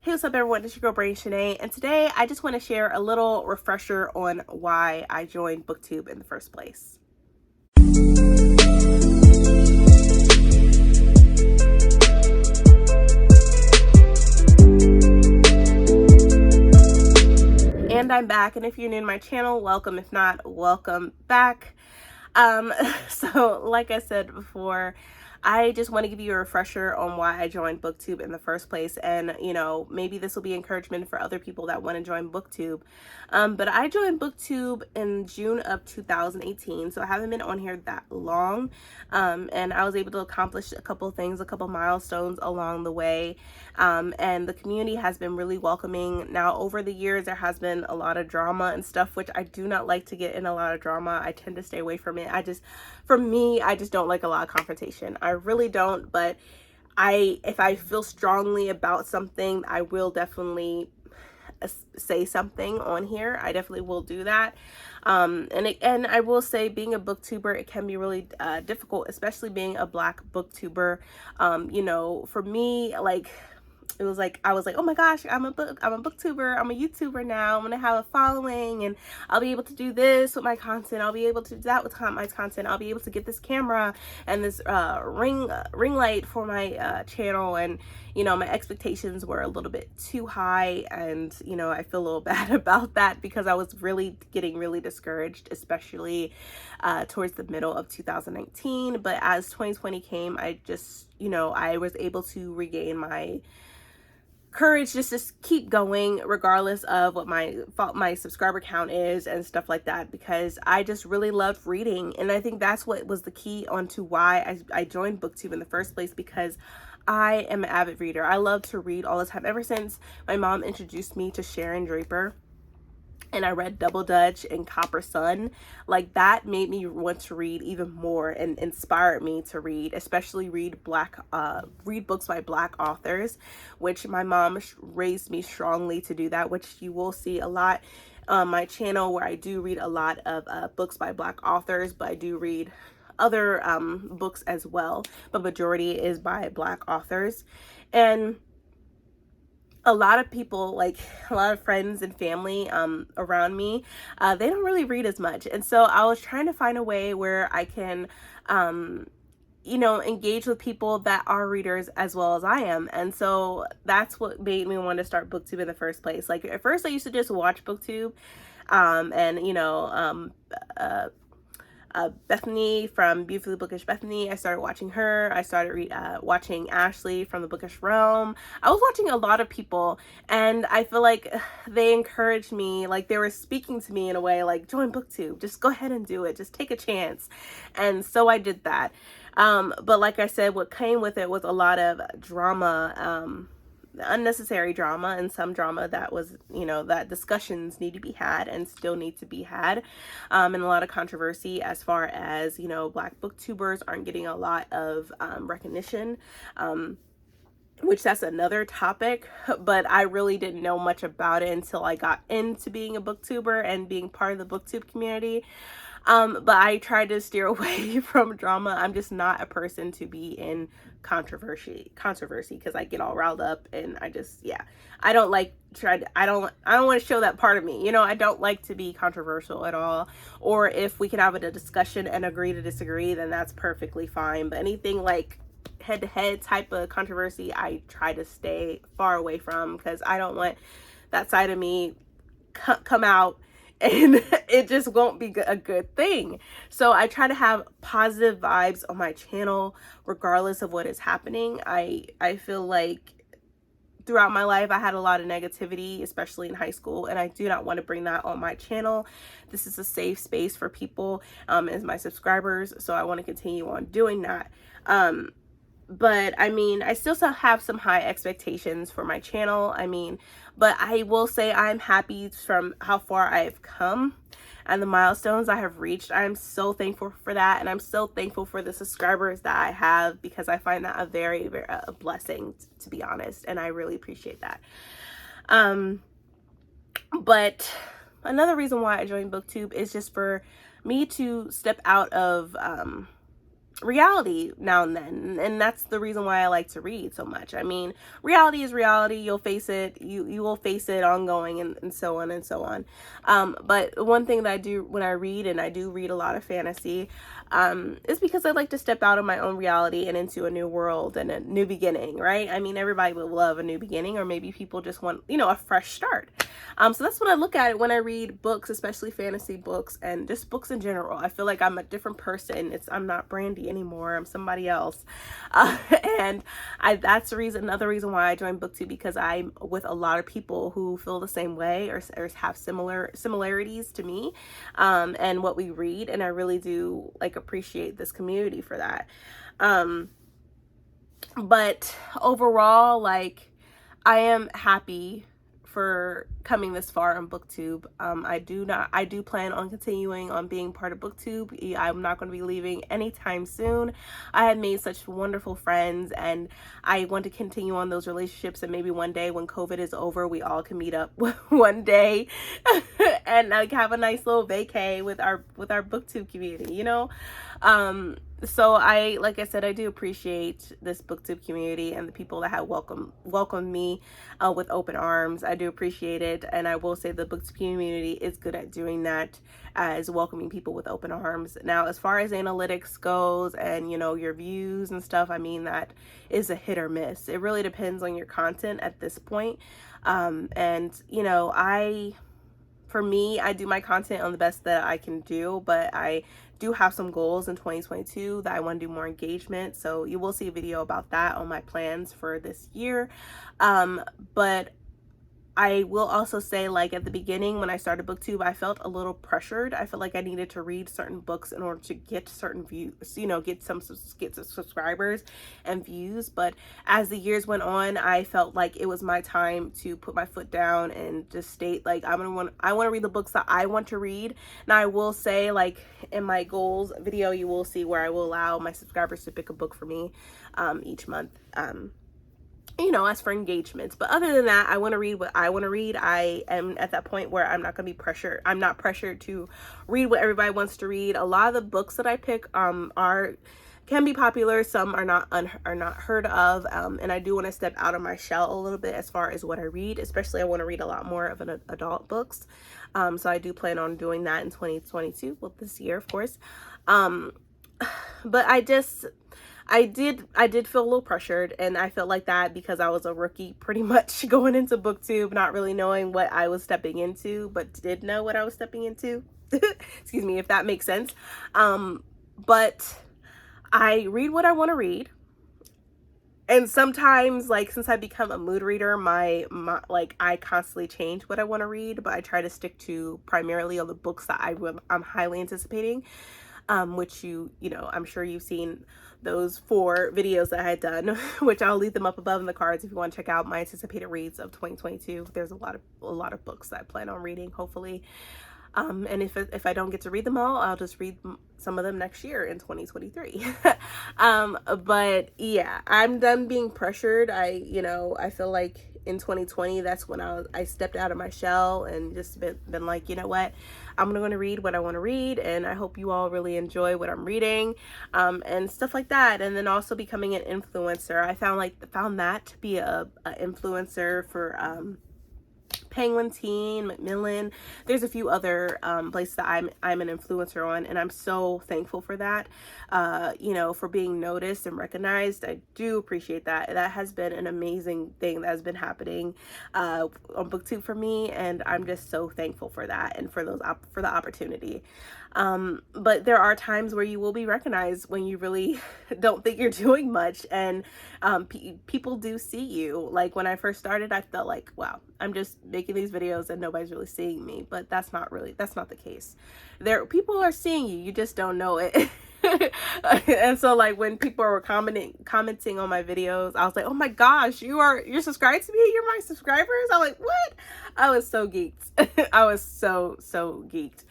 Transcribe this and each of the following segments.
Hey, what's up everyone, it's your girl Brain Shanae, and today I just want to share a little refresher on why I joined BookTube in the first place. And I'm back, and if you're new to my channel, welcome. If not, welcome back. So like I said before, I just want to give you a refresher on why I joined BookTube in the first place, and maybe this will be encouragement for other people that want to join BookTube. But I joined BookTube in June of 2018, so I haven't been on here that long, and I was able to accomplish a couple things, a couple milestones along the way, and the community has been really welcoming. Now, over the years, there has been a lot of drama and stuff, which I do not like to get in a lot of drama. I tend to stay away from it. For me, I just don't like a lot of confrontation. I really don't, but if I feel strongly about something, I will definitely say something on here. I definitely will do that. And I will say, being a booktuber, it can be really difficult, especially being a Black booktuber. For me, like, it was like, I was like, oh my gosh, I'm a booktuber, I'm a YouTuber now, I'm gonna have a following, and I'll be able to do this with my content, I'll be able to do that with my content, I'll be able to get this camera and this ring light for my channel. And my expectations were a little bit too high, and I feel a little bad about that, because I was really getting really discouraged, especially towards the middle of 2019. But as 2020 came, I just I was able to regain my courage just to keep going regardless of what my subscriber count is and stuff like that, because I just really loved reading. And I think that's what was the key onto why I joined BookTube in the first place, because I am an avid reader. I love to read all the time. Ever since my mom introduced me to Sharon Draper and I read Double Dutch and Copper Sun, like, that made me want to read even more and inspired me to read, especially read books by Black authors, which my mom raised me strongly to do that, which you will see a lot on my channel, where I do read a lot of books by Black authors, but I do read other books as well, but majority is by Black authors. And a lot of people, like a lot of friends and family around me, they don't really read as much. And so I was trying to find a way where I can engage with people that are readers as well as I am. And so that's what made me want to start BookTube in the first place. Like, at first I used to just watch BookTube, Bethany from Beautifully Bookish Bethany, I started watching her. I started watching Ashley from the Bookish Realm. I was watching a lot of people, and I feel like they encouraged me, like they were speaking to me in a way, like, join BookTube, just go ahead and do it, just take a chance. And so I did that. But like I said, what came with it was a lot of drama, unnecessary drama, and some drama that was, that discussions need to be had and still need to be had, and a lot of controversy as far as, Black booktubers aren't getting a lot of recognition, which that's another topic, but I really didn't know much about it until I got into being a booktuber and being part of the booktube community. But I try to steer away from drama. I'm just not a person to be in controversy, because I get all riled up, and I don't like I don't want to show that part of me. I don't like to be controversial at all. Or if we can have a discussion and agree to disagree, then that's perfectly fine. But anything like head-to-head type of controversy, I try to stay far away from, because I don't want that side of me come out, and it just won't be a good thing. So I try to have positive vibes on my channel regardless of what is happening. I feel like throughout my life I had a lot of negativity, especially in high school, and I do not want to bring that on my channel. This is a safe space for people as my subscribers, so I want to continue on doing that. But I still have some high expectations for my channel. But I will say I'm happy from how far I've come and the milestones I have reached. I'm so thankful for that, and I'm so thankful for the subscribers that I have, because I find that a very, very a blessing, to be honest, and I really appreciate that. But another reason why I joined BookTube is just for me to step out of reality now and then, and that's the reason why I like to read so much. I mean, reality is reality. You'll face it. You will face it ongoing, and so on and so on. But one thing that I do when I read, and I do read a lot of fantasy, is because I like to step out of my own reality and into a new world and a new beginning, right? I mean, everybody would love a new beginning, or maybe people just want, a fresh start. So that's what I look at when I read books, especially fantasy books and just books in general. I feel like I'm a different person. I'm not Brandy anymore. I'm somebody else. And that's another reason why I joined BookTube, because I'm with a lot of people who feel the same way, or have similarities to me, and what we read. And I really do appreciate this community for that. But overall, I am happy for coming this far on BookTube. I do plan on continuing on being part of BookTube. I'm not going to be leaving anytime soon. I have made such wonderful friends, and I want to continue on those relationships, and maybe one day when COVID is over, we all can meet up one day and have a nice little vacay with our BookTube community, So like I said, I do appreciate this BookTube community and the people that have welcomed me with open arms. I do appreciate it, and I will say the BookTube community is good at doing that, as welcoming people with open arms. Now, as far as analytics goes and your views and stuff, I mean, that is a hit or miss. It really depends on your content at this point. For me, I do my content on the best that I can do, but I do have some goals in 2022 that I want to do more engagement. So you will see a video about that on my plans for this year. But I will also say, at the beginning when I started BookTube, I felt a little pressured. I felt like I needed to read certain books in order to get certain views, get some subscribers and views. But as the years went on, I felt like it was my time to put my foot down and just state, I want to read the books that I want to read. Now, I will say, in my goals video, you will see where I will allow my subscribers to pick a book for me each month. As for engagements. But other than that, I want to read what I want to read. I am at that point where I'm not going to be pressured. I'm not pressured to read what everybody wants to read. A lot of the books that I pick can be popular. Some are not heard of. And I do want to step out of my shell a little bit as far as what I read. Especially, I want to read a lot more of an adult books. So I do plan on doing that in 2022. Well, this year, of course. But I did feel a little pressured, and I felt like that because I was a rookie pretty much going into BookTube, not really knowing what I was stepping into, but did know what I was stepping into. Excuse me, if that makes sense. But I read what I want to read. And sometimes, since I become a mood reader, I constantly change what I want to read, but I try to stick to primarily on the books that I'm highly anticipating, which I'm sure you've seen those 4 videos that I had done, which I'll leave them up above in the cards if you want to check out my anticipated reads of 2022. There's a lot of books that I plan on reading, hopefully. And if I don't get to read them all, I'll just read some of them next year in 2023. But yeah, I'm done being pressured. I feel like in 2020, that's when I stepped out of my shell and just been like, you know what, I'm going to read what I want to read, and I hope you all really enjoy what I'm reading, and stuff like that. And then also becoming an influencer. I found that to be a influencer for Penguin Teen, Macmillan. There's a few other places that I'm an influencer on, and I'm so thankful for that. For being noticed and recognized. I do appreciate that. That has been an amazing thing that has been happening on BookTube for me, and I'm just so thankful for that and for the opportunity. But there are times where you will be recognized when you really don't think you're doing much, and people do see you. Like when I first started, I felt like, wow, I'm just making these videos and nobody's really seeing me, but that's not the case. People are seeing you, you just don't know it. And so when people were commenting on my videos, I was like, oh my gosh, you're subscribed to me, you're my subscribers. I'm like, what? I was so geeked. I was so geeked.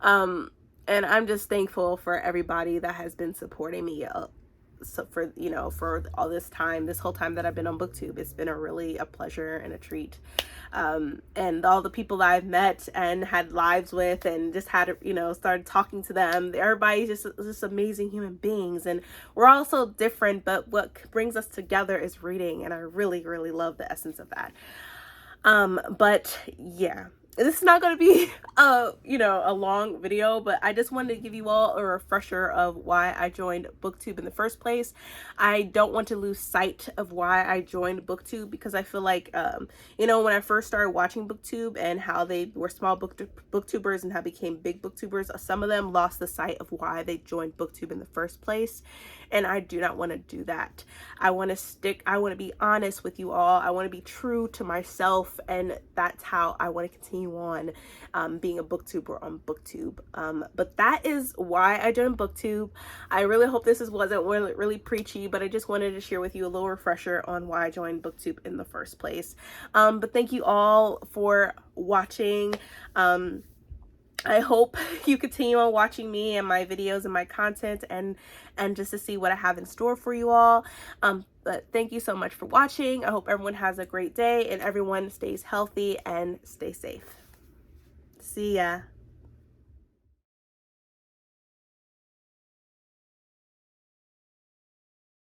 And I'm just thankful for everybody that has been supporting me so for, you know, for all this time, this whole time that I've been on BookTube. It's been a pleasure and a treat. And all the people that I've met and had lives with and just had, you know, started talking to them. Everybody's just amazing human beings, and we're all so different, but what brings us together is reading, and I really, really love the essence of that. But yeah, this is not going to be a long video, but I just wanted to give you all a refresher of why I joined BookTube in the first place. I don't want to lose sight of why I joined BookTube, because I feel like when I first started watching BookTube and how they were small booktubers and how became big booktubers, some of them lost the sight of why they joined BookTube in the first place, and I do not want to do that. I want to be honest with you all. I want to be true to myself, and that's how I want to continue on being a booktuber on BookTube. But that is why I joined BookTube. I really hope this wasn't really preachy, but I just wanted to share with you a little refresher on why I joined BookTube in the first place. But thank you all for watching. I hope you continue on watching me and my videos and my content, and just to see what I have in store for you all. But thank you so much for watching. I hope everyone has a great day and everyone stays healthy and stay safe. See ya.